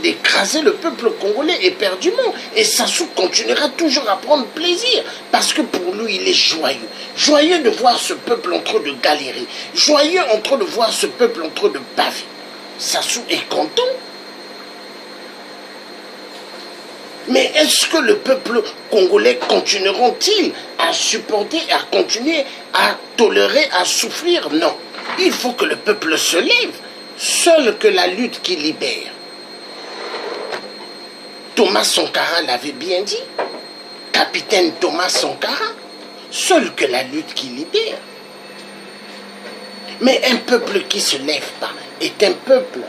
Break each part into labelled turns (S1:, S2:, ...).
S1: d'écraser le peuple congolais éperdument. Et Sassou continuera toujours à prendre plaisir. Parce que pour lui, il est joyeux. Joyeux de voir ce peuple en train de galérer. Joyeux en train de voir ce peuple en train de baver. Sassou est content. Mais est-ce que le peuple congolais continueront-ils à supporter, à continuer à tolérer, à souffrir? Non. Il faut que le peuple se lève. Seule que la lutte qui libère. Thomas Sankara l'avait bien dit. Capitaine Thomas Sankara. Seule que la lutte qui libère. Mais un peuple qui ne se lève pas est un peuple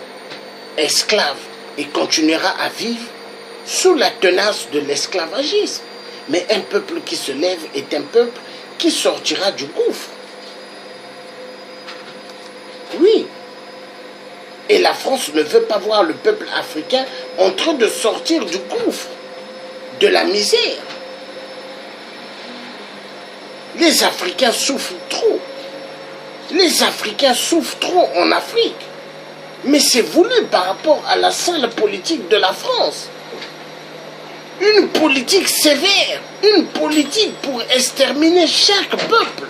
S1: esclave et continuera à vivre sous la tenace de l'esclavagisme. Mais un peuple qui se lève est un peuple qui sortira du gouffre. Oui. Et la France ne veut pas voir le peuple africain en train de sortir du gouffre, de la misère. Les Africains souffrent trop. Les Africains souffrent trop en Afrique. Mais c'est voulu par rapport à la sale politique de la France. Une politique sévère, une politique pour exterminer chaque peuple,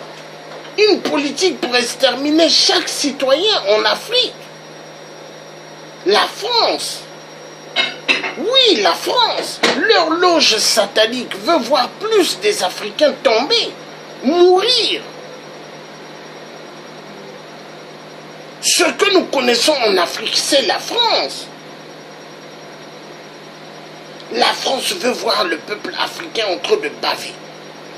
S1: une politique pour exterminer chaque citoyen en Afrique. La France, oui, la France, leur loge satanique veut voir plus des Africains tomber, mourir. Ce que nous connaissons en Afrique, c'est la France. La France veut voir le peuple africain en train de baver.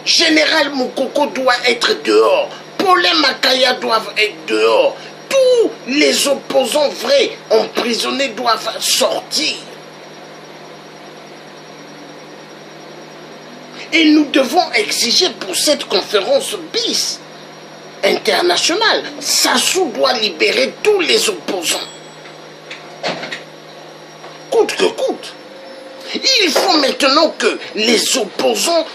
S1: Général Moukoko doit être dehors. Paulin Makaya doivent être dehors. Tous les opposants vrais emprisonnés doivent sortir. Et nous devons exiger pour cette conférence bis internationale, Sassou doit libérer tous les opposants. Coûte que coûte. Il faut maintenant que les opposants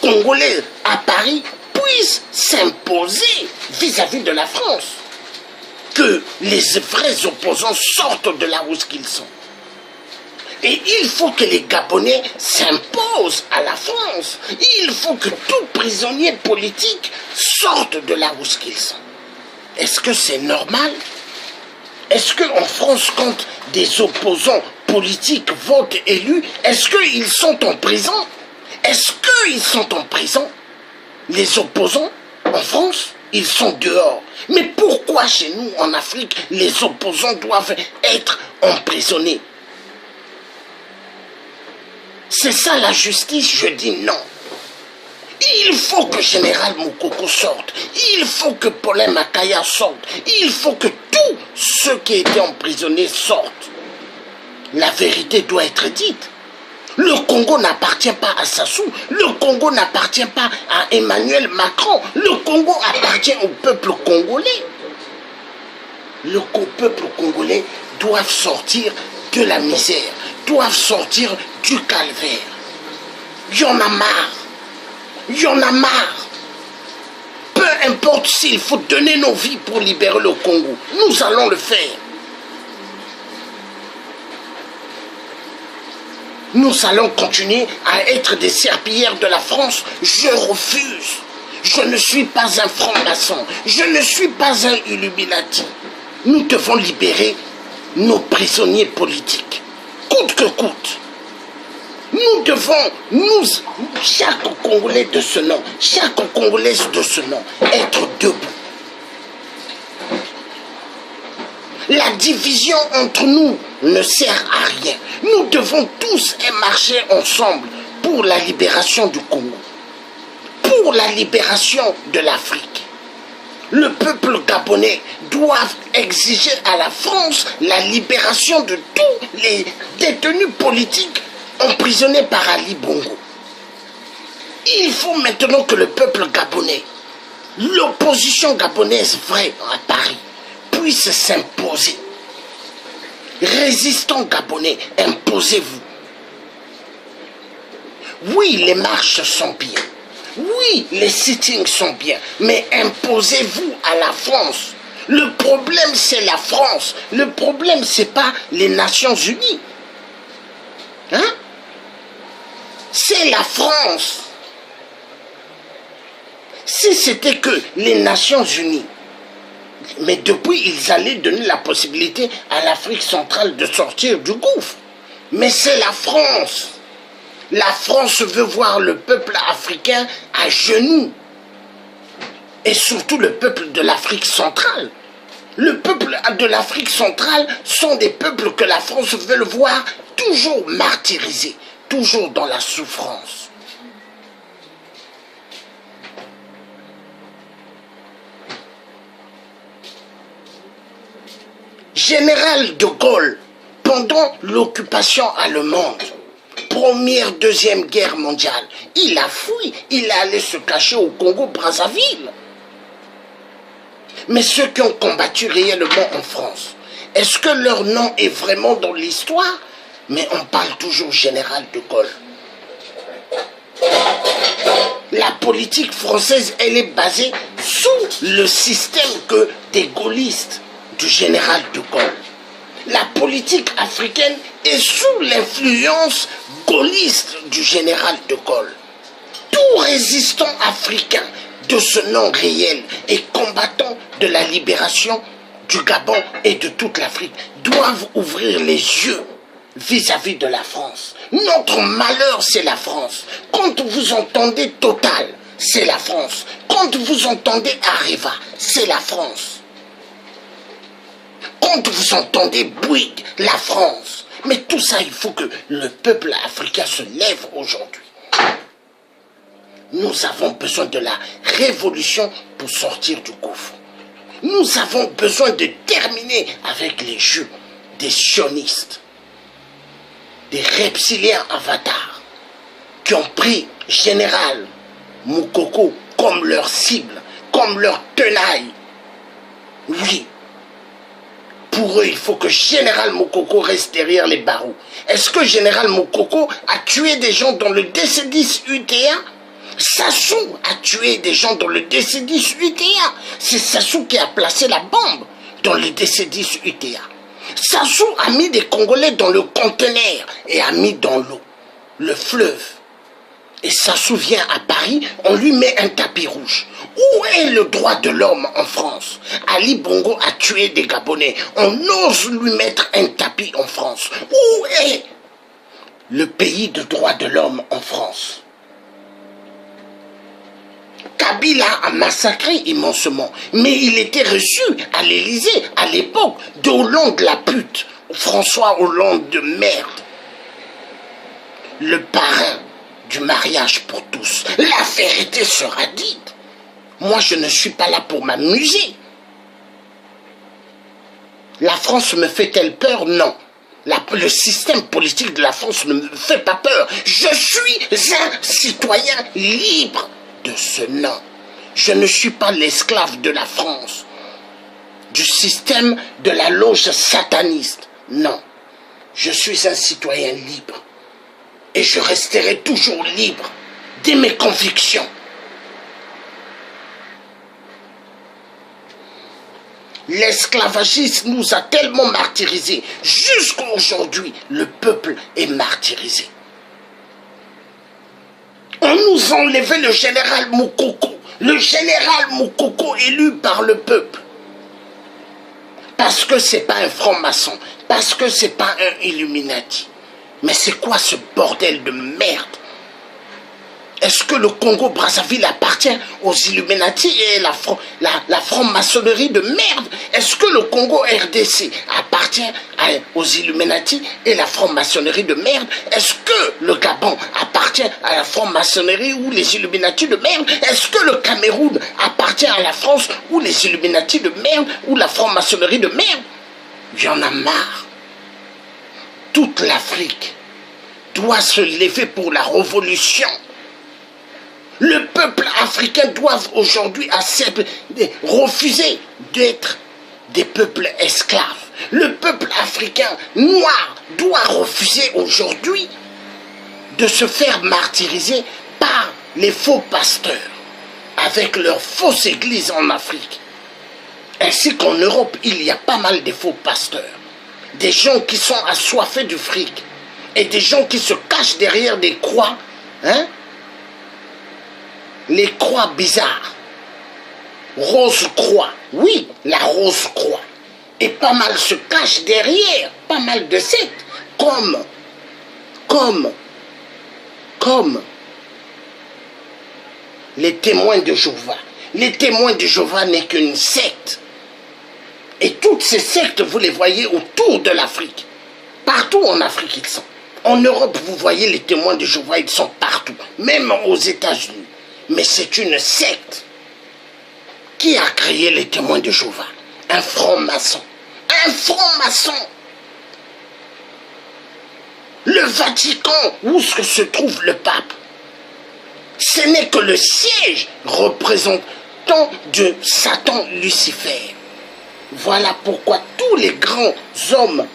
S1: congolais à Paris puissent s'imposer vis-à-vis de la France. Que les vrais opposants sortent de là où ils sont. Et il faut que les Gabonais s'imposent à la France. Il faut que tout prisonnier politique sorte de là où ils sont. Est-ce que c'est normal? Est-ce qu'en France, quand des opposants politiques votent élus, est-ce qu'ils sont en prison? Est-ce qu'ils sont en prison? Les opposants en France, ils sont dehors. Mais pourquoi chez nous, en Afrique, les opposants doivent être emprisonnés? C'est ça la justice, je dis non. Il faut que Général Moukoko sorte. Il faut que Paulin Makaya sorte. Il faut que tous ceux qui étaient emprisonnés sortent. La vérité doit être dite. Le Congo n'appartient pas à Sassou. Le Congo n'appartient pas à Emmanuel Macron. Le Congo appartient au peuple congolais. Le peuple congolais doit sortir de la misère, doivent sortir du calvaire. Il y en a marre. Il y en a marre. Peu importe s'il faut donner nos vies pour libérer le Congo, nous allons le faire. Nous allons continuer à être des serpillères de la France. Je refuse. Je ne suis pas un franc-maçon. Je ne suis pas un Illuminati. Nous devons libérer nos prisonniers politiques, coûte que coûte. Nous devons, chaque Congolais de ce nom, chaque Congolaise de ce nom, être debout. La division entre nous ne sert à rien. Nous devons tous marcher ensemble pour la libération du Congo, pour la libération de l'Afrique. Le peuple gabonais doit exiger à la France la libération de tous les détenus politiques emprisonnés par Ali Bongo. Il faut maintenant que le peuple gabonais, l'opposition gabonaise vraie à Paris, puisse s'imposer. Résistants gabonais, imposez-vous. Oui, les marches sont bien. Oui, les sittings sont bien. Mais imposez-vous à la France. Le problème, c'est la France. Le problème, c'est pas les Nations Unies. Hein? C'est la France. Si c'était que les Nations Unies, mais depuis, ils allaient donner la possibilité à l'Afrique centrale de sortir du gouffre. Mais c'est la France. La France veut voir le peuple africain à genoux. Et surtout le peuple de l'Afrique centrale. Le peuple de l'Afrique centrale sont des peuples que la France veut voir toujours martyrisés, toujours dans la souffrance. Général de Gaulle, pendant l'occupation allemande, Première, Deuxième Guerre mondiale, il a fui, il est allé se cacher au Congo-Brazzaville. Mais ceux qui ont combattu réellement en France, est-ce que leur nom est vraiment dans l'histoire? Mais on parle toujours Général de Gaulle. La politique française, elle est basée sous le système que des gaullistes du Général de Gaulle. La politique africaine est sous l'influence gaulliste du Général de Gaulle. Tout résistant africain de ce nom réel et combattant de la libération du Gabon et de toute l'Afrique doivent ouvrir les yeux vis-à-vis de la France. Notre malheur, c'est la France. Quand vous entendez Total, c'est la France. Quand vous entendez Areva, c'est la France. Quand vous entendez Bouygues, la France. Mais tout ça, il faut que le peuple africain se lève aujourd'hui. Nous avons besoin de la révolution pour sortir du gouffre. Nous avons besoin de terminer avec les jeux des sionistes, des reptiliens avatars, qui ont pris Général Moukoko comme leur cible, comme leur tenaille. Oui. Pour eux, il faut que Général Moukoko reste derrière les barreaux. Est-ce que Général Moukoko a tué des gens dans le DC-10 UTA? Sassou a tué des gens dans le DC-10 UTA. C'est Sassou qui a placé la bombe dans le DC-10 UTA. Sassou a mis des Congolais dans le conteneur et a mis dans l'eau, le fleuve. Et Sassou vient à Paris, on lui met un tapis rouge. Où est le droit de l'homme en France? Ali Bongo a tué des Gabonais. On ose lui mettre un tapis en France. Où est le pays de droit de l'homme en France? Kabila a massacré immensement, mais il était reçu à l'Élysée à l'époque de Hollande la pute, François Hollande de merde, le parrain du mariage pour tous. La vérité sera dite. Moi, je ne suis pas là pour m'amuser. La France me fait-elle peur? Non. Le système politique de la France ne me fait pas peur. Je suis un citoyen libre de ce nom. Je ne suis pas l'esclave de la France, du système de la loge sataniste. Non. Je suis un citoyen libre. Et je resterai toujours libre de mes convictions. L'esclavagisme nous a tellement martyrisés. Jusqu'à aujourd'hui, le peuple est martyrisé. On nous a enlevé le général Moukoko. Le général Moukoko élu par le peuple. Parce que c'est pas un franc-maçon. Parce que c'est pas un Illuminati. Mais c'est quoi ce bordel de merde? Est-ce que le Congo-Brazzaville appartient aux Illuminati et la franc-maçonnerie de merde? Est-ce que le Congo-RDC appartient aux Illuminati et la franc-maçonnerie de merde? Est-ce que le Gabon appartient à la franc-maçonnerie ou les Illuminati de merde? Est-ce que le Cameroun appartient à la France ou les Illuminati de merde ou la franc-maçonnerie de merde? Il y en a marre. Toute l'Afrique doit se lever pour la révolution. Le peuple africain doit aujourd'hui refuser d'être des peuples esclaves. Le peuple africain noir doit refuser aujourd'hui de se faire martyriser par les faux pasteurs avec leurs fausses églises en Afrique. Ainsi qu'en Europe, il y a pas mal de faux pasteurs. Des gens qui sont assoiffés du fric. Et des gens qui se cachent derrière des croix. Hein? Les croix bizarres. Rose croix. Oui, la rose croix. Et pas mal se cachent derrière. Pas mal de sectes. Comme les témoins de Jéhovah. Les témoins de Jéhovah n'est qu'une secte. Et toutes ces sectes, vous les voyez autour de l'Afrique. Partout en Afrique, ils sont. En Europe, vous voyez les témoins de Jéhovah, ils sont partout. Même aux États-Unis. Mais c'est une secte. Qui a créé les témoins de Jéhovah? Un franc-maçon. Un franc-maçon. Le Vatican, où se trouve le pape? Ce n'est que le siège représentant de Satan Lucifer. Voilà pourquoi tous les grands hommes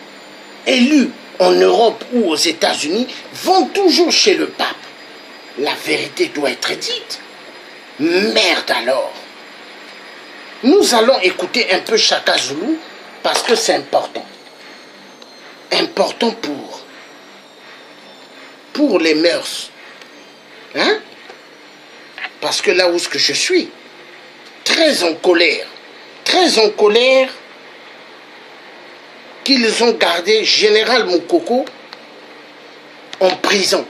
S1: élus en Europe ou aux États-Unis vont toujours chez le pape. La vérité doit être dite. Merde alors. Nous allons écouter un peu Chaka Zulu parce que c'est important. Important pour les mœurs. Hein? Parce que là où ce que je suis, très en colère qu'ils ont gardé Général Moukoko en prison.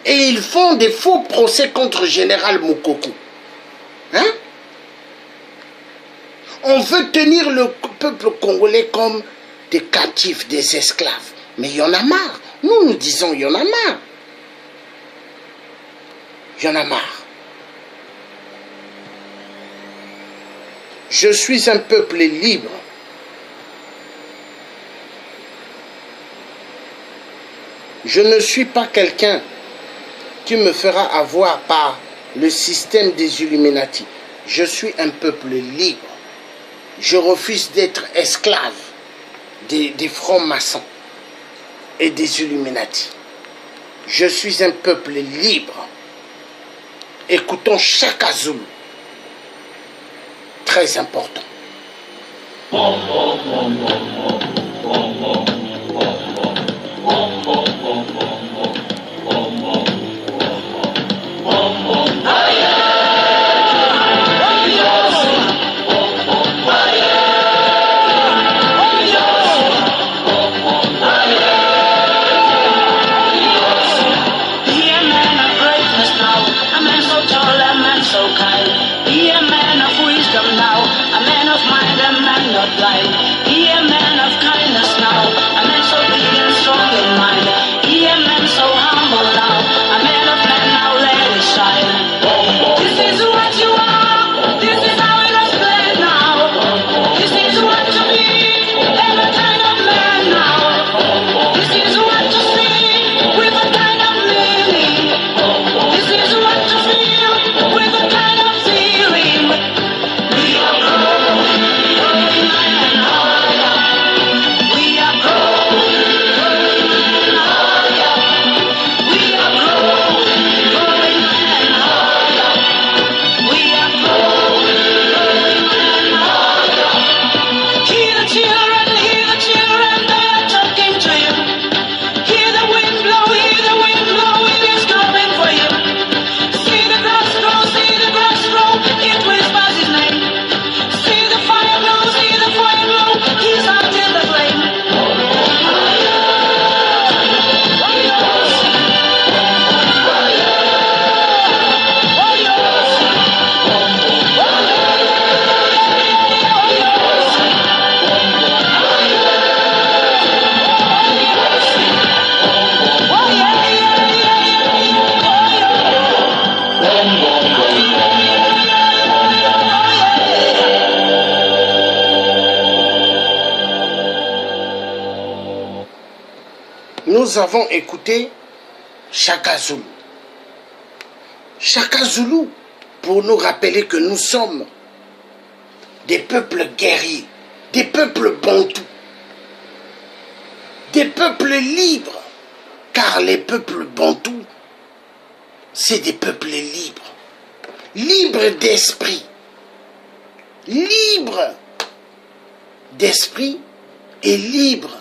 S1: Et ils font des faux procès contre Général Moukoko. Hein? On veut tenir le peuple congolais comme des captifs, des esclaves. Mais il y en a marre. Nous disons il y en a marre. Il y en a marre. Je suis un peuple libre. Je ne suis pas quelqu'un qui me fera avoir par le système des Illuminati. Je suis un peuple libre. Je refuse d'être esclave des francs-maçons et des Illuminati. Je suis un peuple libre. Écoutons Chaka Zulu. Très important. Nous avons écouté Chaka Zulu. Chaka Zulu, pour nous rappeler que nous sommes des peuples guerriers, des peuples bantous, des peuples libres, car les peuples bantous, c'est des peuples libres, libres d'esprit, libres d'esprit est libre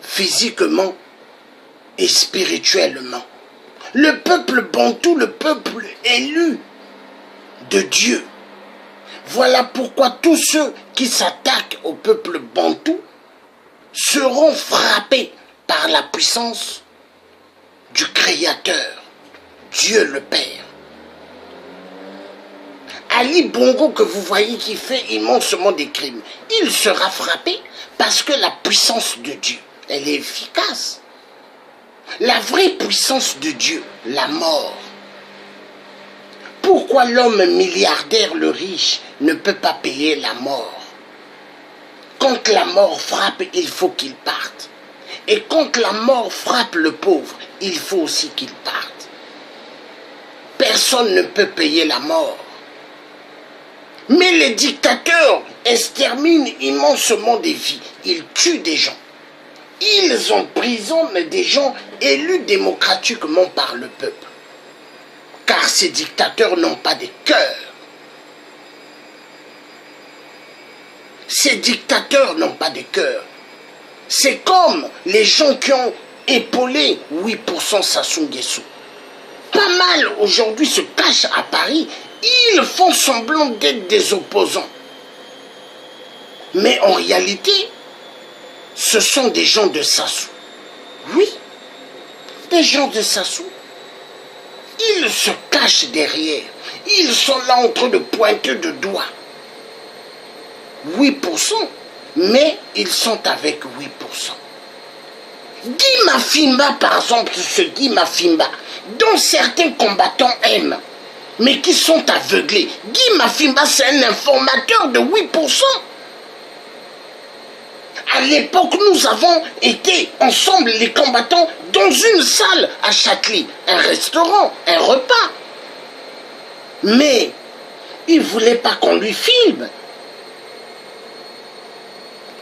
S1: physiquement et spirituellement. Le peuple bantou, le peuple élu de Dieu. Voilà pourquoi tous ceux qui s'attaquent au peuple bantou seront frappés par la puissance du Créateur, Dieu le Père. Ali Bongo que vous voyez qui fait immensément des crimes, il sera frappé parce que la puissance de Dieu, elle est efficace. La vraie puissance de Dieu, la mort. Pourquoi l'homme milliardaire, le riche, ne peut pas payer la mort? Quand la mort frappe, il faut qu'il parte. Et quand la mort frappe le pauvre, il faut aussi qu'il parte. Personne ne peut payer la mort. Mais les dictateurs exterminent immensément des vies. Ils tuent des gens. Ils emprisonnent des gens élus démocratiquement par le peuple. Car ces dictateurs n'ont pas de cœur. Ces dictateurs n'ont pas de cœur. C'est comme les gens qui ont épaulé 8% Sassou Nguesso. Pas mal aujourd'hui se cachent à Paris. Ils font semblant d'être des opposants. Mais en réalité, ce sont des gens de Sassou. Oui, des gens de Sassou. Ils se cachent derrière. Ils sont là en train de pointer de doigts. 8%, mais ils sont avec 8%. Guy Mafimba, par exemple, ce Guy Mafimba, dont certains combattants aiment, mais qui sont aveuglés. Guy Mafimba, c'est un informateur de 8%. À l'époque, nous avons été ensemble, les combattants, dans une salle à Châtelet, un restaurant, un repas. Mais il ne voulait pas qu'on lui filme.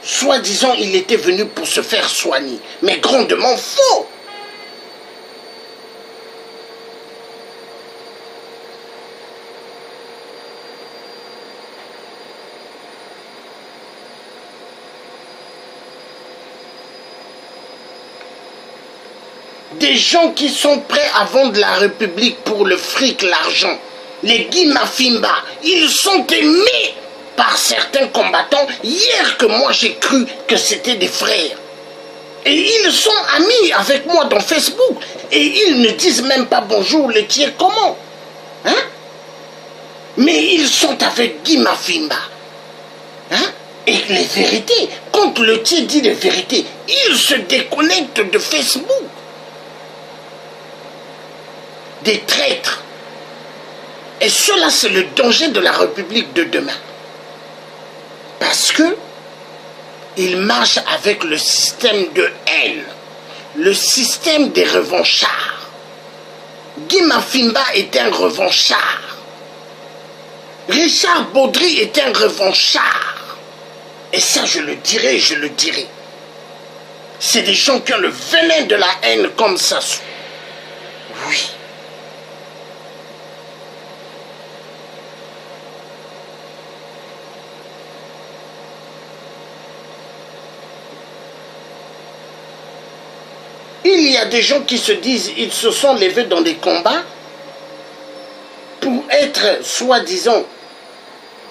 S1: Soi-disant, il était venu pour se faire soigner, mais grandement faux. Des gens qui sont prêts à vendre la République pour le fric, l'argent. Les Guy Mafimba, ils sont aimés par certains combattants. Hier que moi j'ai cru que c'était des frères. Et ils sont amis avec moi dans Facebook. Et ils ne disent même pas bonjour, le tien comment? Hein? Mais ils sont avec Guy Mafimba. Hein? Et les vérités, quand le tien dit les vérités, ils se déconnectent de Facebook. Des traîtres. Et cela, c'est le danger de la République de demain. Parce que ils marchent avec le système de haine, le système des revanchards. Guy Mafimba est un revanchard. Richard Baudry est un revanchard. Et ça, je le dirai, je le dirai. C'est des gens qui ont le venin de la haine comme ça. Oui. Il y a des gens qui se disent, ils se sont levés dans des combats pour être, soi-disant,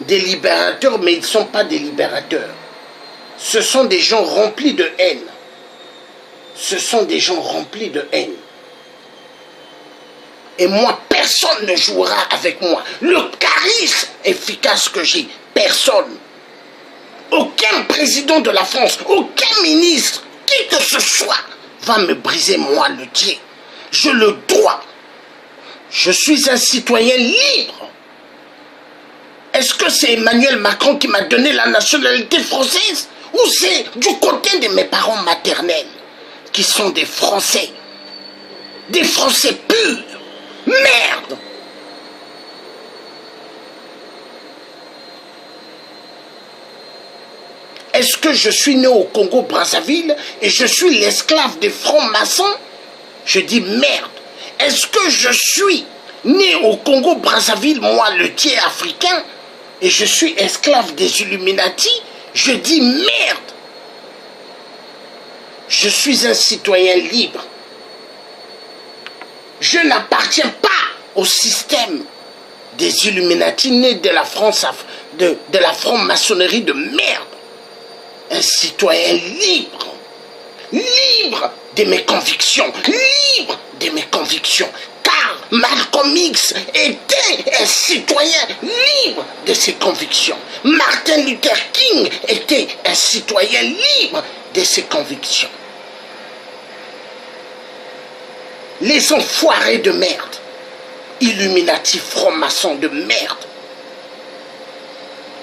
S1: des libérateurs, mais ils ne sont pas des libérateurs. Ce sont des gens remplis de haine. Ce sont des gens remplis de haine. Et moi, personne ne jouera avec moi. Le charisme efficace que j'ai, personne. Aucun président de la France, aucun ministre, qui que ce soit, va me briser moi le pied. Je le dois. Je suis un citoyen libre. Est-ce que c'est Emmanuel Macron qui m'a donné la nationalité française? Ou c'est du côté de mes parents maternels qui sont des Français? Des Français purs. Merde! Est-ce que je suis né au Congo-Brazzaville et je suis l'esclave des francs-maçons? Je dis merde. Est-ce que je suis né au Congo-Brazzaville, moi le tiers africain, et je suis esclave des Illuminati? Je dis merde. Je suis un citoyen libre. Je n'appartiens pas au système des Illuminati nés de la France, de la franc-maçonnerie de merde. Un citoyen libre. Libre de mes convictions. Libre de mes convictions. Car Malcolm X était un citoyen libre de ses convictions. Martin Luther King était un citoyen libre de ses convictions. Les enfoirés de merde, Illuminati francs-maçons de merde,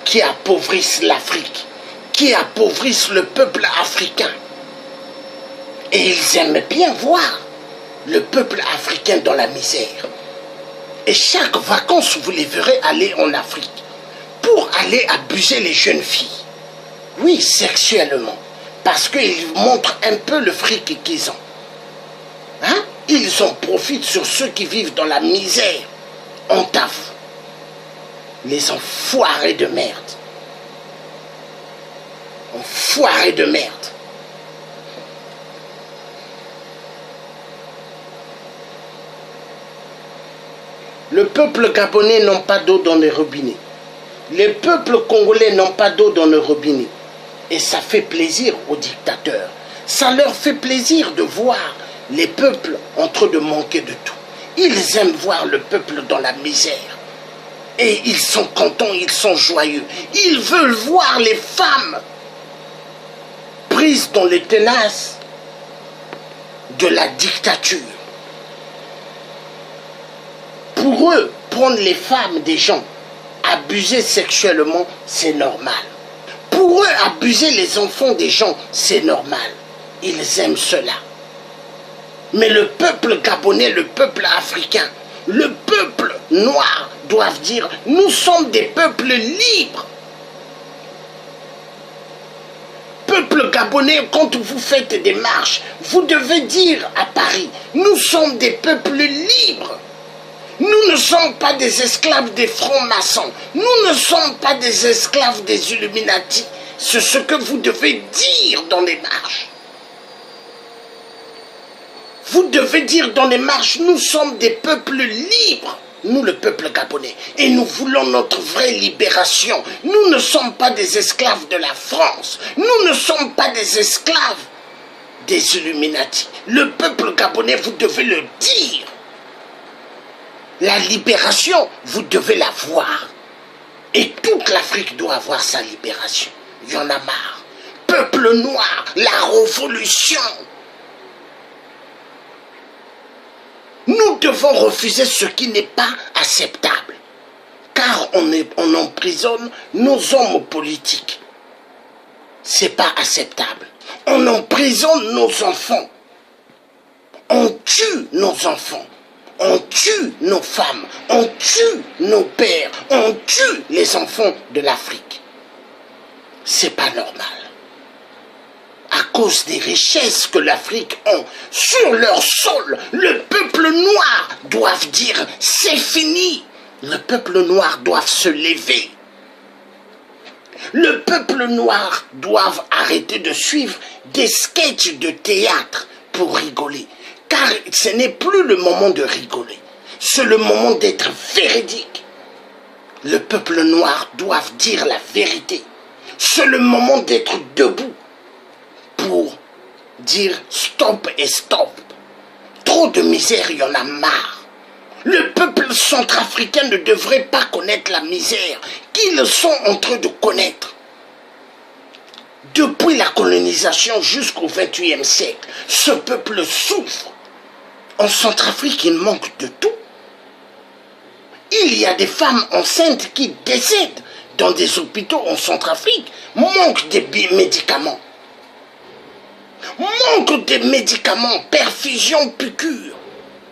S1: qui appauvrissent l'Afrique, qui appauvrissent le peuple africain. Et ils aiment bien voir le peuple africain dans la misère. Et chaque vacances, vous les verrez aller en Afrique pour aller abuser les jeunes filles. Oui, sexuellement. Parce qu'ils montrent un peu le fric qu'ils ont. Hein? Ils en profitent sur ceux qui vivent dans la misère. On taffe. Les enfoirés de merde. Enfoirés de merde. Le peuple gabonais n'a pas d'eau dans les robinets. Les peuples congolais n'ont pas d'eau dans les robinets. Et ça fait plaisir aux dictateurs. Ça leur fait plaisir de voir les peuples en train de manquer de tout. Ils aiment voir le peuple dans la misère. Et ils sont contents, ils sont joyeux. Ils veulent voir les femmes prises dans les tenaces de la dictature. Pour eux, prendre les femmes des gens, abuser sexuellement, c'est normal. Pour eux, abuser les enfants des gens, c'est normal. Ils aiment cela. Mais le peuple gabonais, le peuple africain, le peuple noir doivent dire « Nous sommes des peuples libres ». Peuple gabonais, quand vous faites des marches, vous devez dire à Paris « Nous sommes des peuples libres ». Nous ne sommes pas des esclaves des francs-maçons. Nous ne sommes pas des esclaves des Illuminati. C'est ce que vous devez dire dans les marches. Vous devez dire dans les marches, nous sommes des peuples libres. Nous, le peuple gabonais. Et nous voulons notre vraie libération. Nous ne sommes pas des esclaves de la France. Nous ne sommes pas des esclaves des Illuminati. Le peuple gabonais, vous devez le dire. La libération, vous devez la voir. Et toute l'Afrique doit avoir sa libération. Il y en a marre. Peuple noir, la révolution. Nous devons refuser ce qui n'est pas acceptable. Car on emprisonne nos hommes politiques. Ce n'est pas acceptable. On emprisonne nos enfants. On tue nos enfants. On tue nos femmes, on tue nos pères, on tue les enfants de l'Afrique. C'est pas normal. À cause des richesses que l'Afrique a sur leur sol, le peuple noir doit dire c'est fini. Le peuple noir doit se lever. Le peuple noir doit arrêter de suivre des sketchs de théâtre pour rigoler. Car ce n'est plus le moment de rigoler. C'est le moment d'être véridique. Le peuple noir doit dire la vérité. C'est le moment d'être debout pour dire stop et stop. Trop de misère, il y en a marre. Le peuple centrafricain ne devrait pas connaître la misère qu'ils sont en train de connaître. Depuis la colonisation jusqu'au XXIe siècle, ce peuple souffre. En Centrafrique, il manque de tout. Il y a des femmes enceintes qui décèdent dans des hôpitaux en Centrafrique. Manque de médicaments. Manque de médicaments, perfusion, piqûres.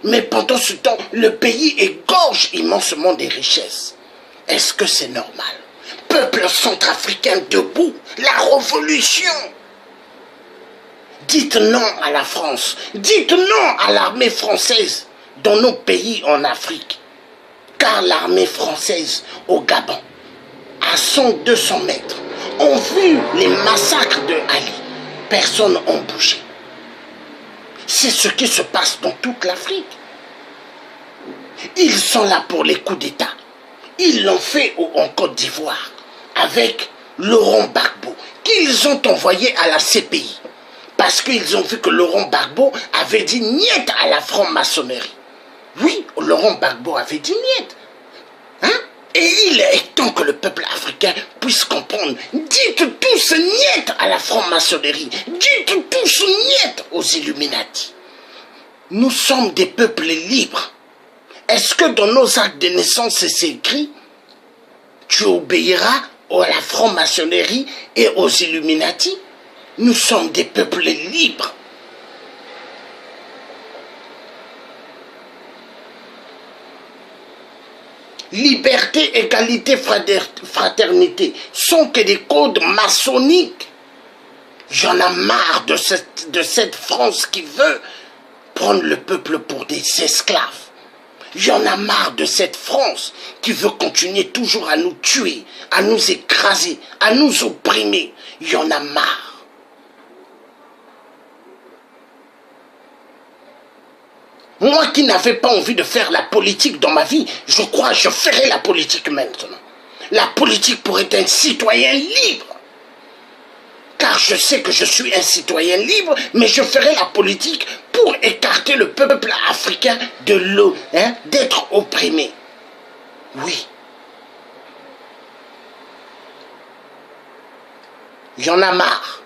S1: Mais pendant ce temps, le pays égorge immensement des richesses. Est-ce que c'est normal? Peuple centrafricain debout, la révolution. Dites non à la France, dites non à l'armée française dans nos pays en Afrique. Car l'armée française au Gabon, à 100-200 mètres, ont vu les massacres de Ali. Personne n'a bougé. C'est ce qui se passe dans toute l'Afrique. Ils sont là pour les coups d'État. Ils l'ont fait en Côte d'Ivoire avec Laurent Gbagbo, qu'ils ont envoyé à la CPI. Parce qu'ils ont vu que Laurent Gbagbo avait dit niet à la franc-maçonnerie. Oui, Laurent Gbagbo avait dit niet. Hein? Et il est temps que le peuple africain puisse comprendre. Dites tous niet à la franc-maçonnerie. Dites tous niet aux Illuminati. Nous sommes des peuples libres. Est-ce que dans nos actes de naissance, c'est écrit? Tu obéiras à la franc-maçonnerie et aux Illuminati? Nous sommes des peuples libres. Liberté, égalité, fraternité sont que des codes maçonniques. J'en ai marre de cette France qui veut prendre le peuple pour des esclaves. J'en ai marre de cette France qui veut continuer toujours à nous tuer, à nous écraser, à nous opprimer. J'en ai marre. Moi qui n'avais pas envie de faire la politique dans ma vie, je crois que je ferai la politique maintenant. La politique pour être un citoyen libre. Car je sais que je suis un citoyen libre, mais je ferai la politique pour écarter le peuple africain de l'eau, d'être opprimé. Oui. J'en ai marre.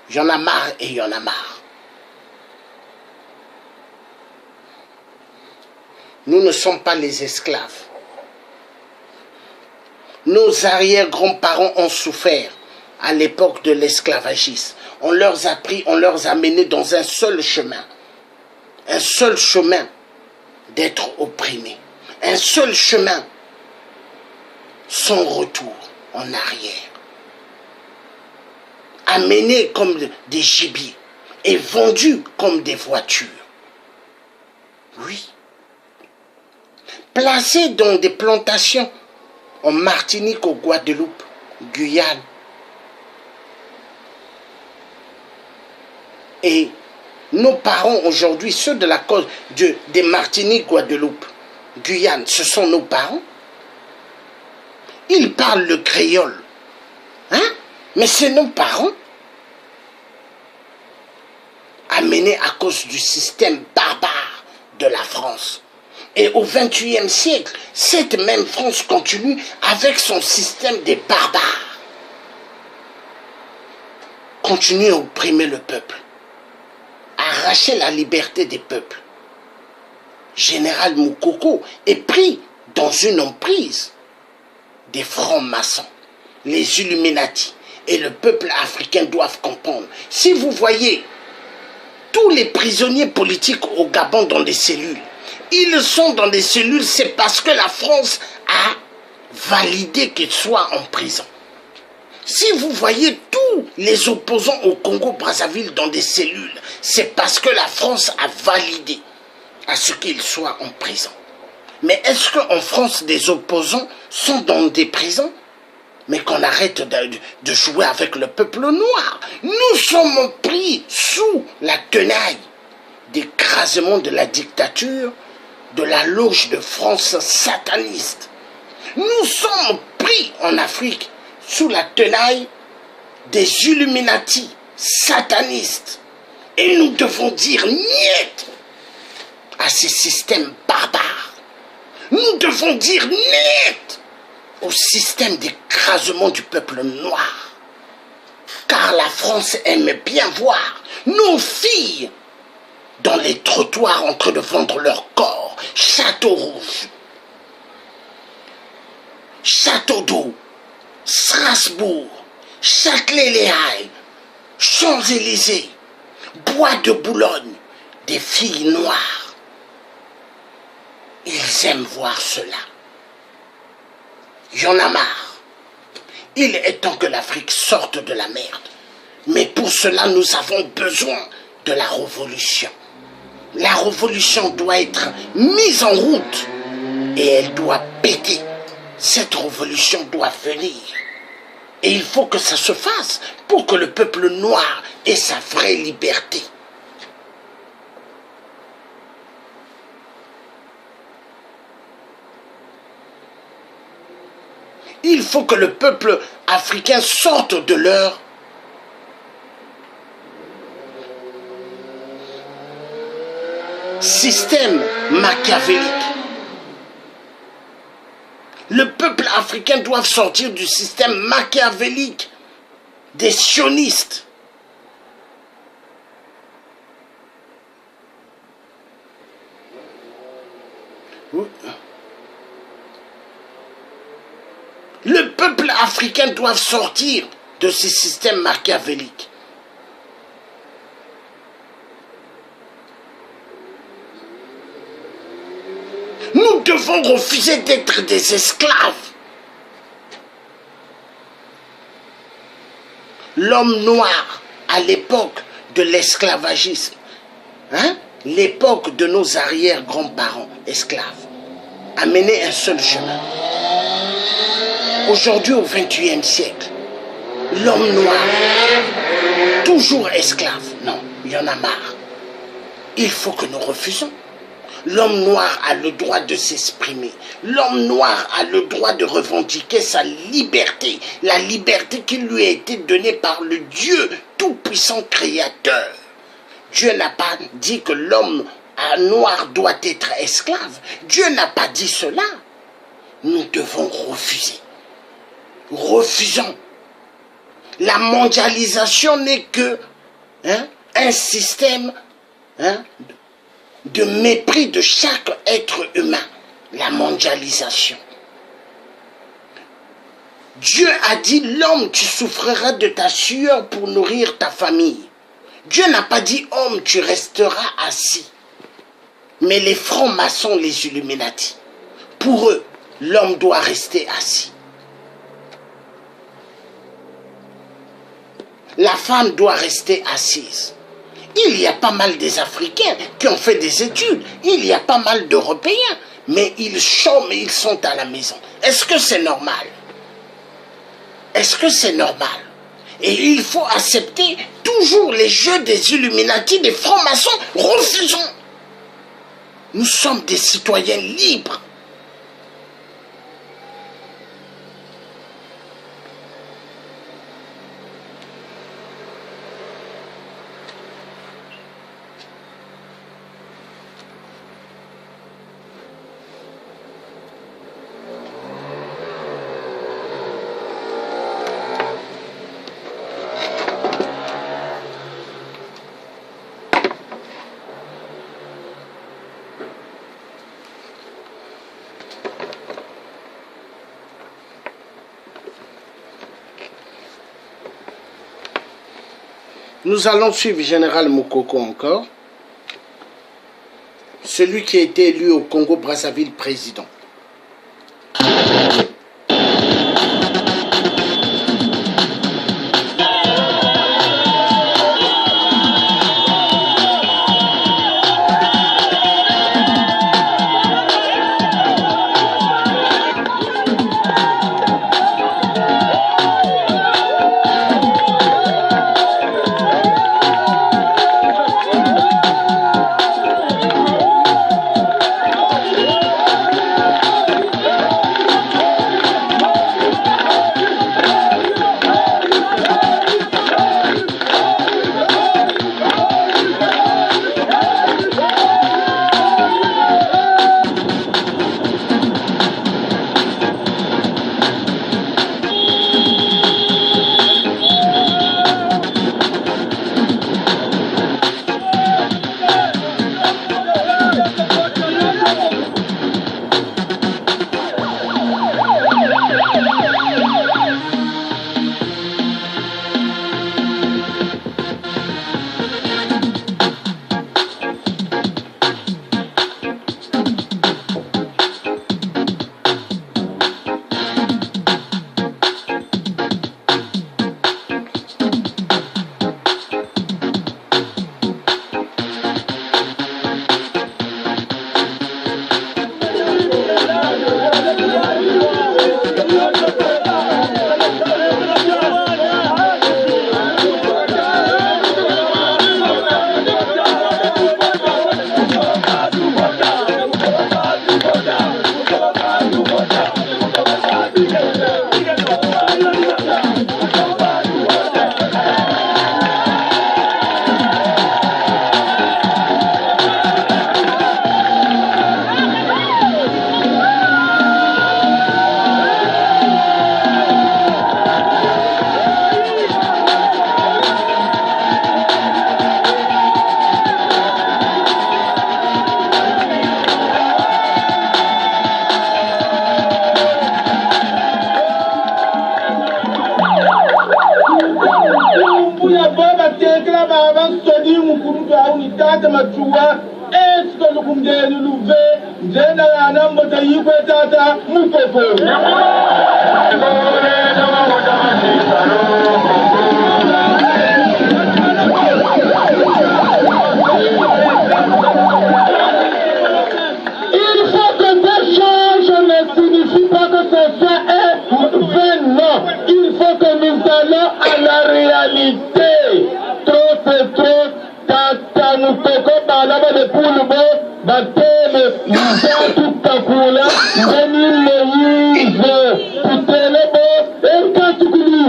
S1: J'en ai marre et y'en a marre. Nous ne sommes pas les esclaves. Nos arrière-grands-parents ont souffert à l'époque de l'esclavagisme. On leur a pris, on leur a mené dans un seul chemin. Un seul chemin d'être opprimés. Un seul chemin sans retour en arrière. Amenés comme des gibiers et vendus comme des voitures. Oui. Placés dans des plantations en Martinique, au Guadeloupe, Guyane. Et nos parents aujourd'hui, ceux de la côte des Martinique, Guadeloupe, Guyane, ce sont nos parents. Ils parlent le créole. Hein? Mais c'est nos parents. Amenés à cause du système barbare de la France. Et au XXIe siècle, cette même France continue avec son système des barbares. Continue à opprimer le peuple. Arracher la liberté des peuples. Général Moukoko est pris dans une emprise des francs-maçons, les Illuminati. Et le peuple africain doivent comprendre. Si vous voyez tous les prisonniers politiques au Gabon dans des cellules, ils sont dans des cellules, c'est parce que la France a validé qu'ils soient en prison. Si vous voyez tous les opposants au Congo-Brazzaville dans des cellules, c'est parce que la France a validé à ce qu'ils soient en prison. Mais est-ce qu'en France, des opposants sont dans des prisons? Mais qu'on arrête de jouer avec le peuple noir. Nous sommes pris sous la tenaille d'écrasement de la dictature, de la loge de France sataniste. Nous sommes pris en Afrique sous la tenaille des Illuminati satanistes. Et nous devons dire niet à ces systèmes barbares. Nous devons dire niet au système d'écrasement du peuple noir. Car la France aime bien voir nos filles dans les trottoirs en train de vendre leur corps. Château Rouge, Château d'Eau, Strasbourg, Châtelet-Les-Halles, Champs-Élysées, Bois de Boulogne, des filles noires. Ils aiment voir cela. J'en ai marre. Il est temps que l'Afrique sorte de la merde. Mais pour cela, nous avons besoin de la révolution. La révolution doit être mise en route et elle doit péter Cette révolution doit venir. Et il faut que ça se fasse pour que le peuple noir ait sa vraie liberté. Il faut que le peuple africain sorte de leur système machiavélique. Le peuple africain doit sortir du système machiavélique des sionistes. Le peuple africain doit sortir de ce système machiavélique. Nous devons refuser d'être des esclaves. L'homme noir, à l'époque de l'esclavagisme, l'époque de nos arrière-grands-parents esclaves, a mené un seul chemin. Aujourd'hui, au XXIe siècle, l'homme noir, toujours esclave, non, il y en a marre. Il faut que nous refusions. L'homme noir a le droit de s'exprimer. L'homme noir a le droit de revendiquer sa liberté. La liberté qui lui a été donnée par le Dieu tout-puissant créateur. Dieu n'a pas dit que l'homme noir doit être esclave. Dieu n'a pas dit cela. Nous devons refuser. Refusons. La mondialisation n'est que un système de mépris de chaque être humain, la mondialisation. Dieu a dit, l'homme, tu souffriras de ta sueur pour nourrir ta famille. Dieu n'a pas dit, homme, tu resteras assis. Mais les francs-maçons, les Illuminati, pour eux, l'homme doit rester assis. La femme doit rester assise. Il y a pas mal des Africains qui ont fait des études. Il y a pas mal d'Européens. Mais ils chôment et ils sont à la maison. Est-ce que c'est normal? Est-ce que c'est normal? Et il faut accepter toujours les jeux des Illuminati, des francs-maçons. Refusons. Nous sommes des citoyens libres. Nous allons suivre Général Moukoko encore, celui qui a été élu au Congo-Brazzaville président.
S2: au ni tata machua esko lukumjeni luve njenda ya nambo tayikwe tata mupefo il faut que ça change ne signifie pas que ça fait vain, non. Il faut que nous allons à la réalité. Trop c'est trop, tata nous toko balaba de poulbo, bateme, tout kakula, veni Moïse, putelebo, et katukulu.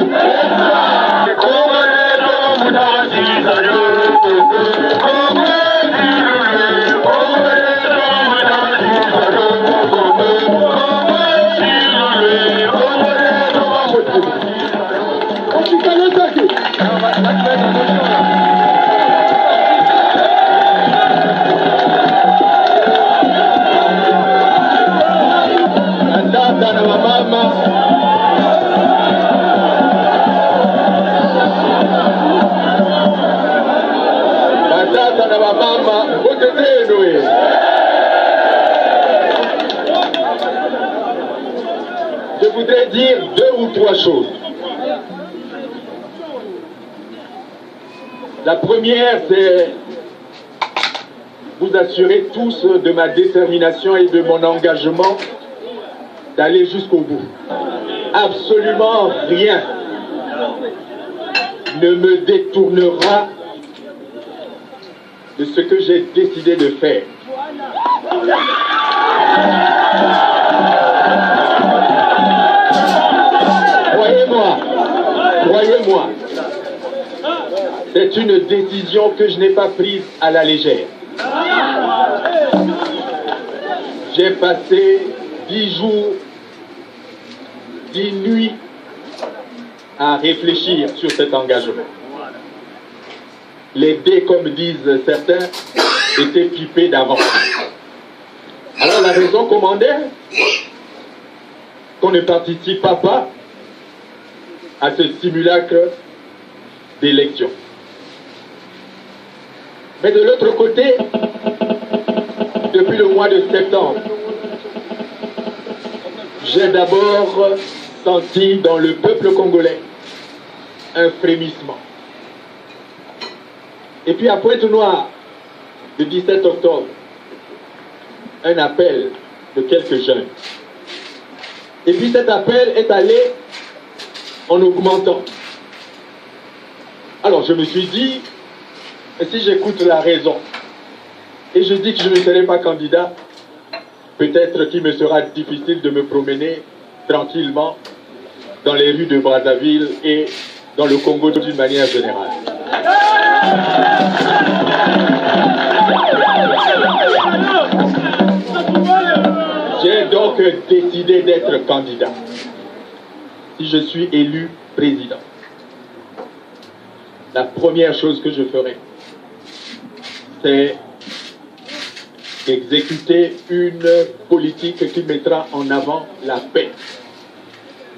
S2: Je voudrais dire 2 ou 3 choses. La première, c'est vous assurer tous de ma détermination et de mon engagement d'aller jusqu'au bout. Absolument rien ne me détournera de ce que j'ai décidé de faire. Croyez-moi, c'est une décision que je n'ai pas prise à la légère. J'ai passé 10 jours, 10 nuits à réfléchir sur cet engagement. Les dés, comme disent certains, étaient pipés d'avance. Alors la raison commandait qu'on ne participe pas à ce simulacre d'élection. Mais de l'autre côté, depuis le mois de septembre, j'ai d'abord senti dans le peuple congolais un frémissement. Et puis à Pointe-Noire, le 17 octobre, un appel de quelques jeunes. Et puis cet appel est allé en augmentant. Alors je me suis dit, si j'écoute la raison, et je dis que je ne serai pas candidat, peut-être qu'il me sera difficile de me promener tranquillement dans les rues de Brazzaville et dans le Congo d'une manière générale. J'ai donc décidé d'être candidat si je suis élu président. La première chose que je ferai, c'est d'exécuter une politique qui mettra en avant la paix.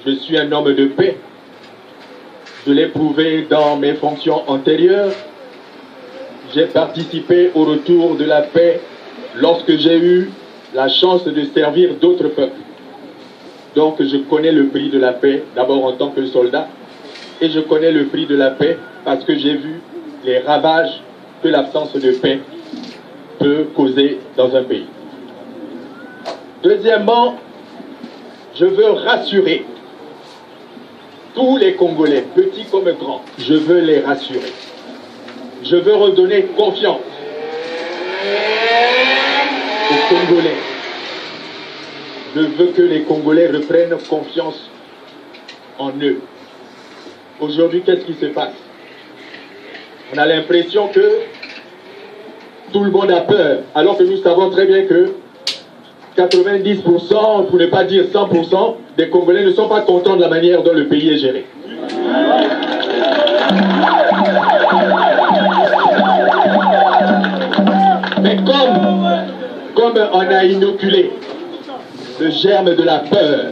S2: Je suis un homme de paix. Je l'ai prouvé dans mes fonctions antérieures. J'ai participé au retour de la paix lorsque j'ai eu la chance de servir d'autres peuples. Donc je connais le prix de la paix, d'abord en tant que soldat, et je connais le prix de la paix parce que j'ai vu les ravages que l'absence de paix peut causer dans un pays. Deuxièmement, je veux rassurer tous les Congolais, petits comme grands. Je veux les rassurer. Je veux redonner confiance aux Congolais. Je veux que les Congolais reprennent confiance en eux. Aujourd'hui, qu'est-ce qui se passe? On a l'impression que tout le monde a peur, alors que nous savons très bien que 90%, pour ne pas dire 100%, des Congolais ne sont pas contents de la manière dont le pays est géré. Mais comme on a inoculé le germe de la peur,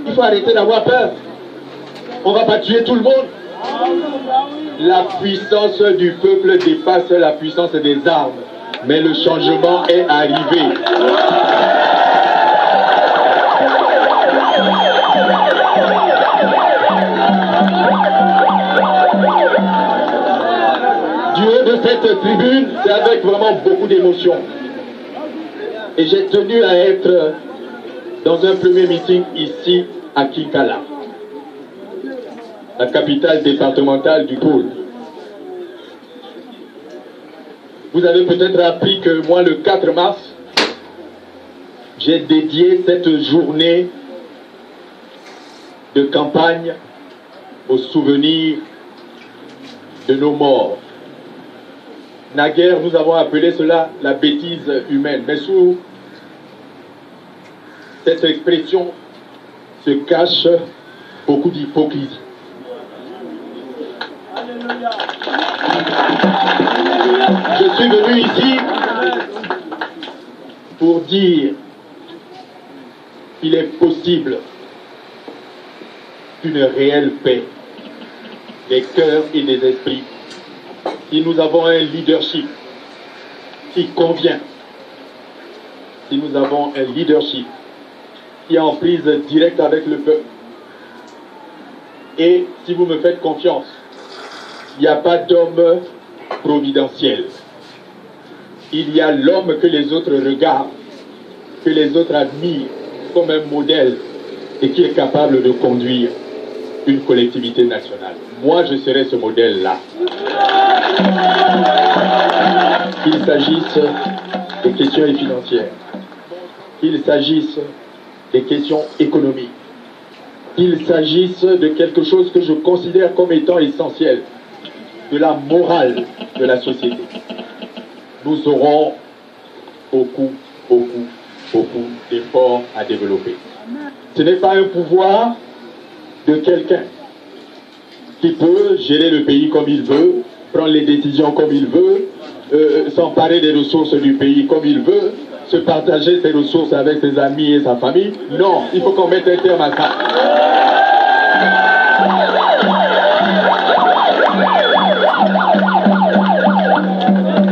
S2: il faut arrêter d'avoir peur. On ne va pas tuer tout le monde. La puissance du peuple dépasse la puissance des armes. Mais le changement est arrivé. Du haut de cette tribune, c'est avec vraiment beaucoup d'émotion. Et j'ai tenu à être dans un premier meeting ici à Kinkala, la capitale départementale du pôle. Vous avez peut-être appris que moi, le 4 mars, j'ai dédié cette journée de campagne au souvenir de nos morts. Naguère, nous avons appelé cela la bêtise humaine. Mais sous cette expression se cache beaucoup d'hypocrisie. Je suis venu ici pour dire qu'il est possible une réelle paix des cœurs et des esprits si nous avons un leadership qui convient, si nous avons un leadership qui est en prise directe avec le peuple. Et si vous me faites confiance, il n'y a pas d'homme providentiel. Il y a l'homme que les autres regardent, que les autres admirent comme un modèle et qui est capable de conduire une collectivité nationale. Moi, je serai ce modèle-là. Qu'il s'agisse des questions financières, qu'il s'agisse des questions économiques, qu'il s'agisse de quelque chose que je considère comme étant essentiel, de la morale de la société. Nous aurons beaucoup d'efforts à développer. Ce n'est pas un pouvoir de quelqu'un qui peut gérer le pays comme il veut, prendre les décisions comme il veut, s'emparer des ressources du pays comme il veut, se partager ses ressources avec ses amis et sa famille. Non, il faut qu'on mette un terme à ça.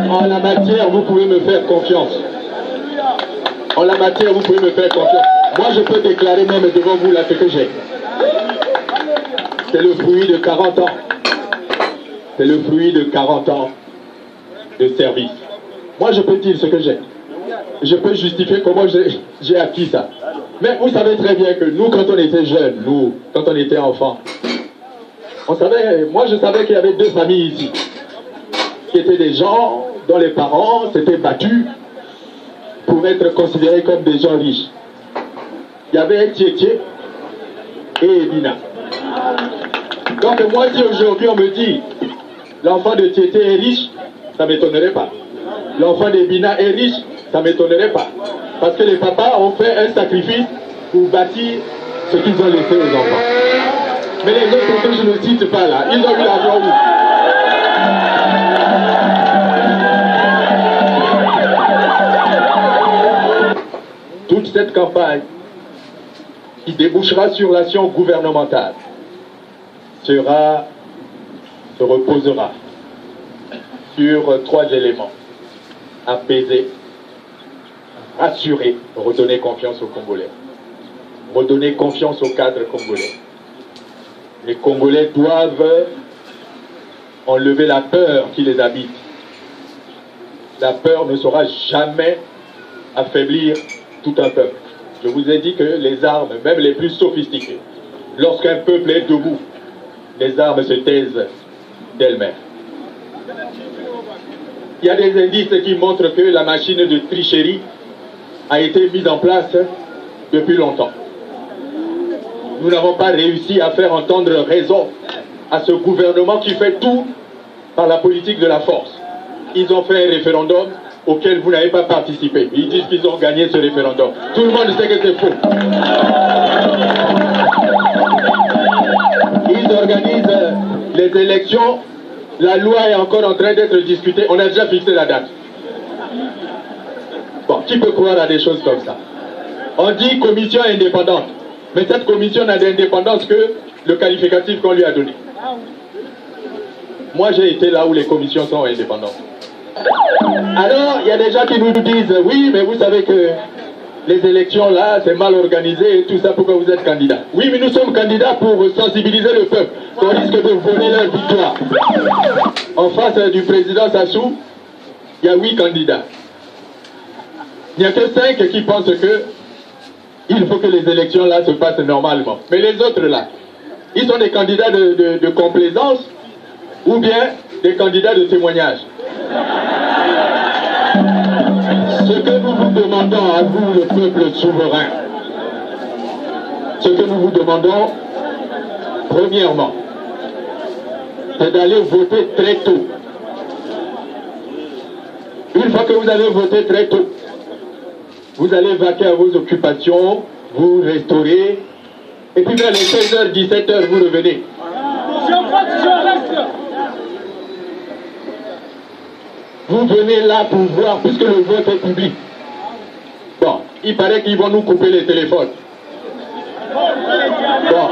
S2: En la matière, vous pouvez me faire confiance. En la matière, vous pouvez me faire confiance. Moi, je peux déclarer même devant vous là ce que j'ai. C'est le fruit de 40 ans. C'est le fruit de 40 ans de service. Moi, je peux dire ce que j'ai. Je peux justifier comment j'ai acquis ça. Mais vous savez très bien que nous, quand on était jeunes, nous, quand on était enfants, on savait, moi je savais qu'il y avait deux familles ici, qui étaient des gens dont les parents s'étaient battus pour être considérés comme des gens riches. Il y avait Tietie et Ebina. Donc moi, si aujourd'hui on me dit l'enfant de Tietie est riche, ça ne m'étonnerait pas. L'enfant d'Ebina est riche, ça ne m'étonnerait pas. Parce que les papas ont fait un sacrifice pour bâtir ce qu'ils ont laissé aux enfants. Mais les autres que je ne cite pas là, ils ont eu l'argent où? Toute cette campagne qui débouchera sur l'action gouvernementale se reposera sur trois éléments. Apaiser, rassurer, redonner confiance aux Congolais. Redonner confiance aux cadres congolais. Les Congolais doivent enlever la peur qui les habite. La peur ne saura jamais affaiblir tout un peuple. Je vous ai dit que les armes, même les plus sophistiquées, lorsqu'un peuple est debout, les armes se taisent d'elles-mêmes. Il y a des indices qui montrent que la machine de tricherie a été mise en place depuis longtemps. Nous n'avons pas réussi à faire entendre raison à ce gouvernement qui fait tout par la politique de la force. Ils ont fait un référendum auquel vous n'avez pas participé. Ils disent qu'ils ont gagné ce référendum. Tout le monde sait que c'est faux. Ils organisent les élections. La loi est encore en train d'être discutée. On a déjà fixé la date. Bon, qui peut croire à des choses comme ça? On dit commission indépendante. Mais cette commission n'a d'indépendance que le qualificatif qu'on lui a donné. Moi, j'ai été là où les commissions sont indépendantes. Alors, il y a des gens qui nous disent, oui, mais vous savez que les élections là, c'est mal organisé et tout ça, pourquoi vous êtes candidat? Oui, mais nous sommes candidats pour sensibiliser le peuple, qu'on risque de voler leur victoire. En face du président Sassou, il y a 8 candidats. Il n'y a que 5 qui pensent que il faut que les élections là se passent normalement. Mais les autres là, ils sont des candidats de complaisance ou bien des candidats de témoignage. Ce que nous vous demandons à vous, le peuple souverain, ce que nous vous demandons, premièrement, c'est d'aller voter très tôt. Une fois que vous avez voté très tôt, vous allez vaquer à vos occupations, vous restaurer, et puis vers les 16h, 17h, vous revenez. Vous venez là pour voir, puisque le vote est public. Bon, il paraît qu'ils vont nous couper les téléphones. Bon,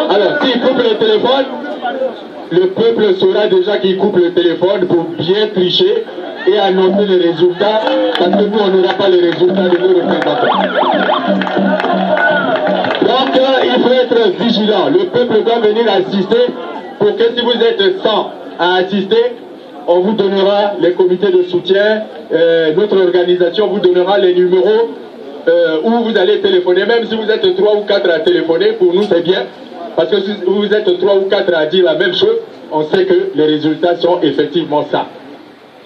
S2: alors s'ils coupent les téléphones, le peuple saura déjà qu'ils coupent le téléphone pour bien tricher et annoncer les résultats, parce que nous, on n'aura pas les résultats de nos représentants. Donc, il faut être vigilant. Le peuple doit venir assister pour que si vous êtes 100 à assister, on vous donnera les comités de soutien, notre organisation vous donnera les numéros où vous allez téléphoner. Même si vous êtes 3 ou 4 à téléphoner, pour nous c'est bien, parce que si vous êtes 3 ou 4 à dire la même chose, on sait que les résultats sont effectivement ça.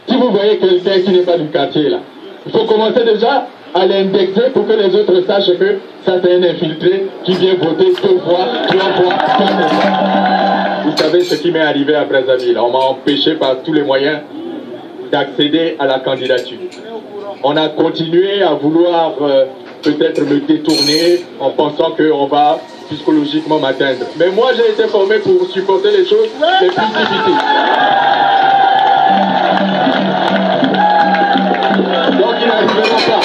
S2: Si vous voyez quelqu'un qui n'est pas du quartier là, il faut commencer déjà à l'indexer pour que les autres sachent que ça c'est un infiltré qui vient voter 2 fois, 3 fois, 4 fois. Vous savez ce qui m'est arrivé à Brazzaville. On m'a empêché par tous les moyens d'accéder à la candidature. On a continué à vouloir peut-être me détourner en pensant qu'on va psychologiquement m'atteindre. Mais moi j'ai été formé pour supporter les choses les plus difficiles. Donc ils n'arriveront pas.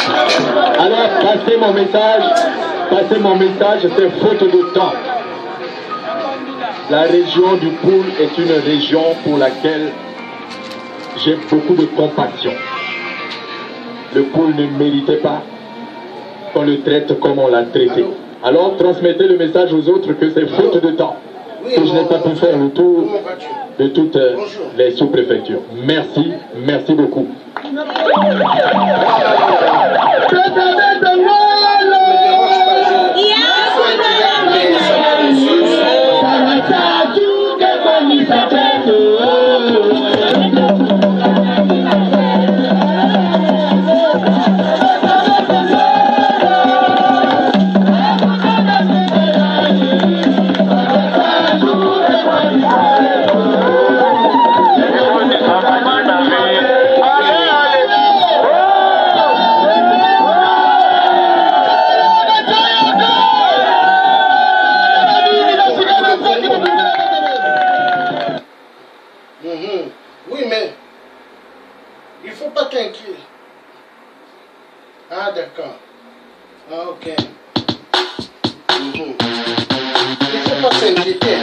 S2: Alors passez mon message, c'est faute de temps. La région du Poul est une région pour laquelle j'ai beaucoup de compassion. Le Poul ne méritait pas qu'on le traite comme on l'a traité. Alors transmettez le message aux autres que c'est faute de temps. Que je n'ai pas pu faire le tour de toutes les sous-préfectures. Merci, merci beaucoup.
S1: Oui, mais il ne faut pas t'inquiéter. Ah, d'accord. Ah, ok. Il ne faut pas s'inquiéter.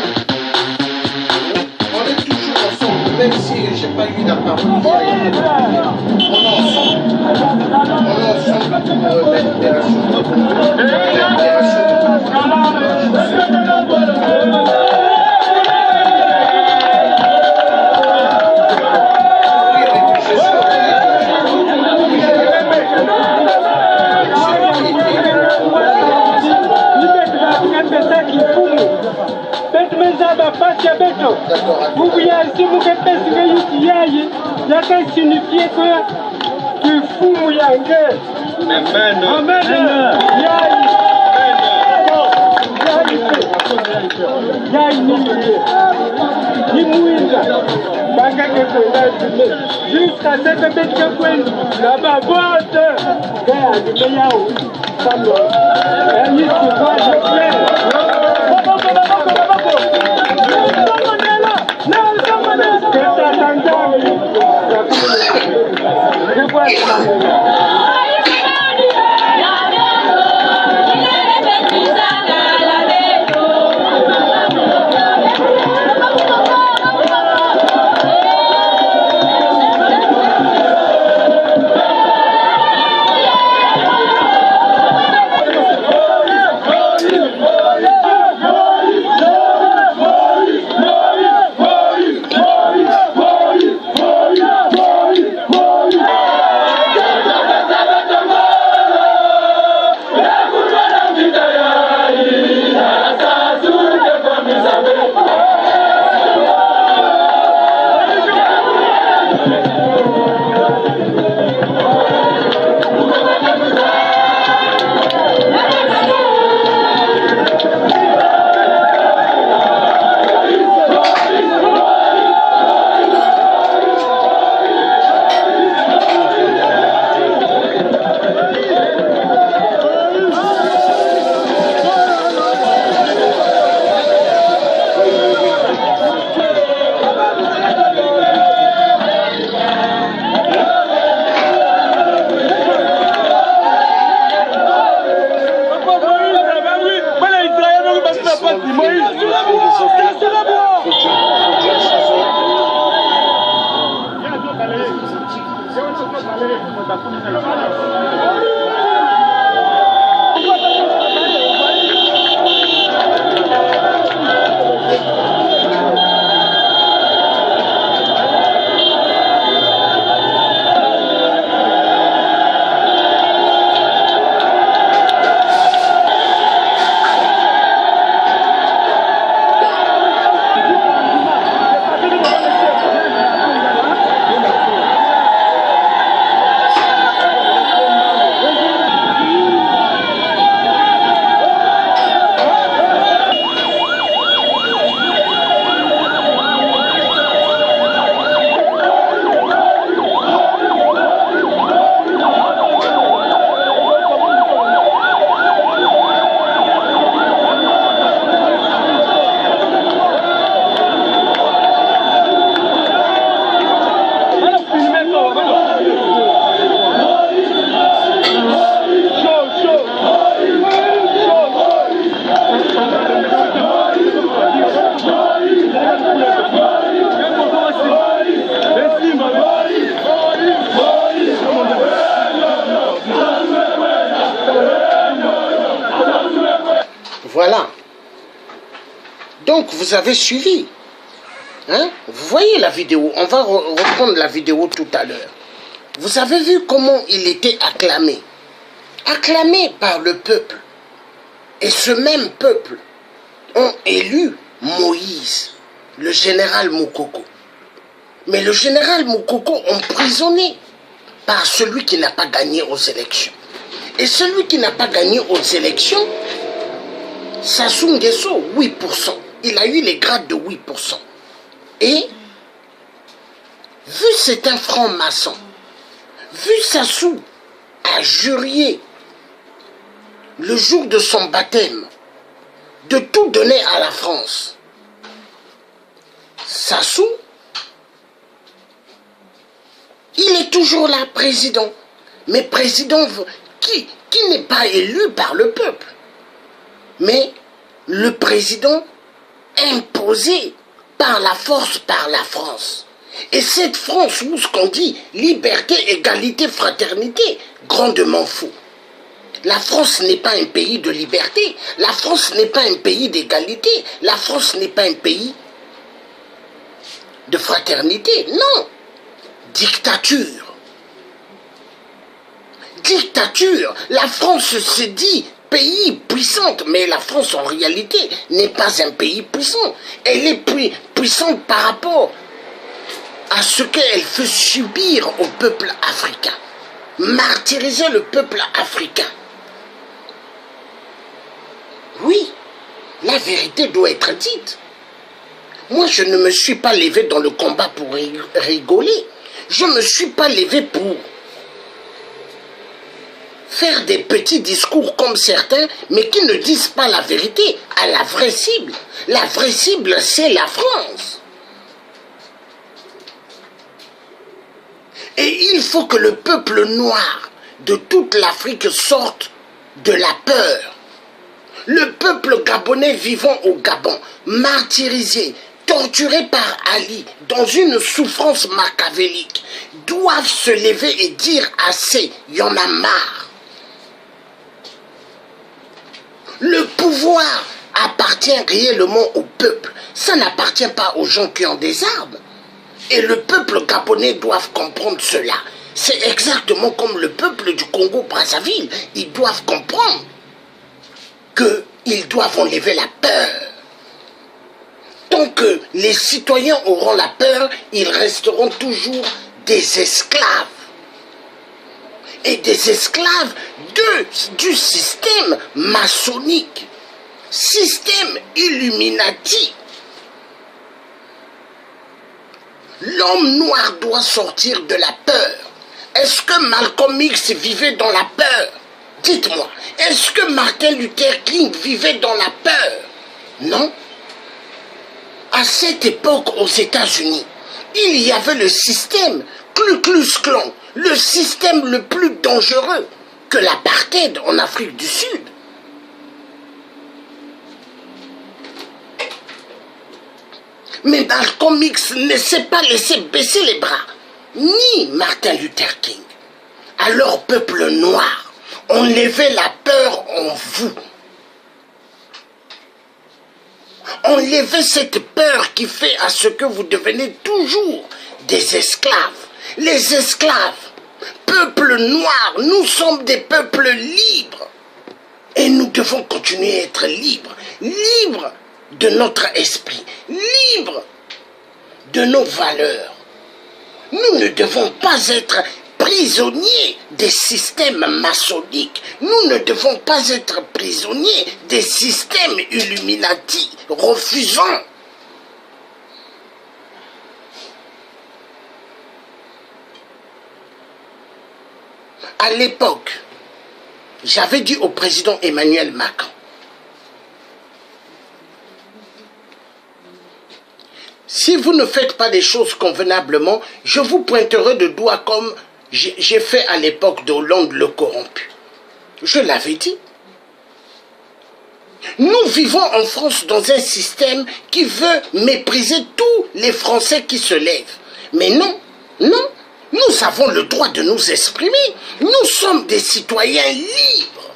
S1: On est toujours ensemble, même si je n'ai pas eu la parole. On est ensemble pour la libération de Congo. La libération
S3: signifier que fumu yange. Amen. Amen. Jusqu'à ce que quelqu'un prenne la vote.
S1: Voilà. Donc, vous avez suivi. Hein? Vous voyez la vidéo. On va reprendre la vidéo tout à l'heure. Vous avez vu comment il était acclamé. Acclamé par le peuple. Et ce même peuple ont élu Moïse, le général Moukoko. Mais le général Moukoko emprisonné par celui qui n'a pas gagné aux élections. Et celui qui n'a pas gagné aux élections, Sassou Nguesso, 8%. Il a eu les grades de 8%. Et, vu c'est un franc-maçon, vu Sassou a juré le jour de son baptême de tout donner à la France, Sassou, il est toujours là, président. Mais président qui n'est pas élu par le peuple. Mais le président imposé par la force, par la France. Et cette France où ce qu'on dit liberté, égalité, fraternité, grandement faux. La France n'est pas un pays de liberté, la France n'est pas un pays d'égalité, la France n'est pas un pays de fraternité, non. Dictature. Dictature. La France se dit pays puissante, mais la France en réalité n'est pas un pays puissant. Elle est puissante par rapport à ce qu'elle fait subir au peuple africain. Martyriser le peuple africain. Oui, la vérité doit être dite. Moi, je ne me suis pas levé dans le combat pour rigoler. Je ne me suis pas levé pour faire des petits discours comme certains, mais qui ne disent pas la vérité à la vraie cible. La vraie cible, c'est la France. Et il faut que le peuple noir de toute l'Afrique sorte de la peur. Le peuple gabonais vivant au Gabon, martyrisé, torturé par Ali, dans une souffrance machiavélique, doivent se lever et dire assez, il y en a marre. Le pouvoir appartient réellement au peuple, ça n'appartient pas aux gens qui ont des armes. Et le peuple gabonais doit comprendre cela. C'est exactement comme le peuple du Congo-Brazzaville, ils doivent comprendre qu'ils doivent enlever la peur. Tant que les citoyens auront la peur, ils resteront toujours des esclaves. Et des esclaves du système maçonnique, système Illuminati. L'homme noir doit sortir de la peur. Est-ce que Malcolm X vivait dans la peur? Dites-moi, est-ce que Martin Luther King vivait dans la peur? Non. À cette époque, aux États-Unis, il y avait le système Ku Klux Klan, le système le plus dangereux que l'apartheid en Afrique du Sud. Mais Malcolm X ne s'est pas laissé baisser les bras. ni Martin Luther King. Alors, peuple noir, enlevez la peur en vous. Enlevez cette peur qui fait à ce que vous devenez toujours des esclaves. Les esclaves, peuple noir, nous sommes des peuples libres. Et nous devons continuer à être libres. Libres de notre esprit. Libres de nos valeurs. Nous ne devons pas être prisonniers des systèmes maçonniques. Nous ne devons pas être prisonniers des systèmes Illuminati. Refusons. À l'époque, j'avais dit au président Emmanuel Macron, si vous ne faites pas des choses convenablement, je vous pointerai de doigt comme j'ai fait à l'époque de Hollande le corrompu. Je l'avais dit. Nous vivons en France dans un système qui veut mépriser tous les Français qui se lèvent. Mais non, non, nous avons le droit de nous exprimer. Nous sommes des citoyens libres.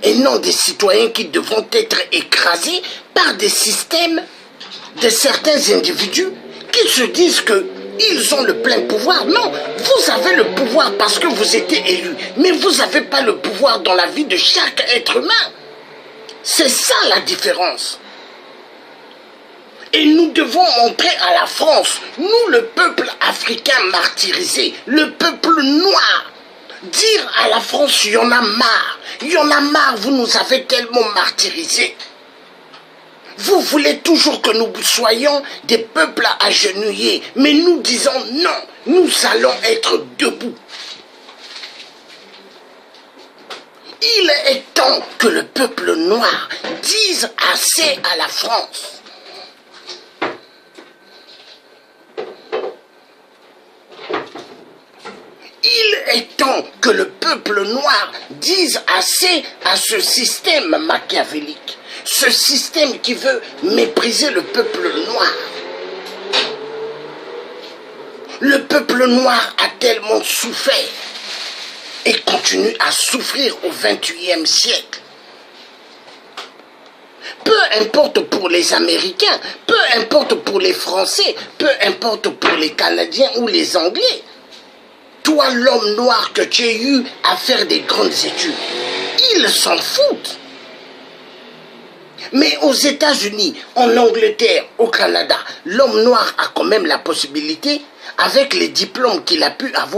S1: Et non des citoyens qui devront être écrasés par des systèmes de certains individus qui se disent qu'ils ont le plein pouvoir. Non, vous avez le pouvoir parce que vous êtes élu, mais vous n'avez pas le pouvoir dans la vie de chaque être humain. C'est ça la différence. Et nous devons montrer à la France, nous le peuple africain martyrisé, le peuple noir, dire à la France, il y en a marre, vous nous avez tellement martyrisés. Vous voulez toujours que nous soyons des peuples agenouillés, mais nous disons non, nous allons être debout. Il est temps que le peuple noir dise assez à la France. Il est temps que le peuple noir dise assez à ce système machiavélique, ce système qui veut mépriser le peuple noir. Le peuple noir a tellement souffert et continue à souffrir au XXIe siècle. Peu importe pour les Américains, peu importe pour les Français, peu importe pour les Canadiens ou les Anglais. Toi, l'homme noir que tu as eu à faire des grandes études, ils s'en foutent. Mais aux États-Unis, en Angleterre, au Canada, l'homme noir a quand même la possibilité, avec les diplômes qu'il a pu avoir,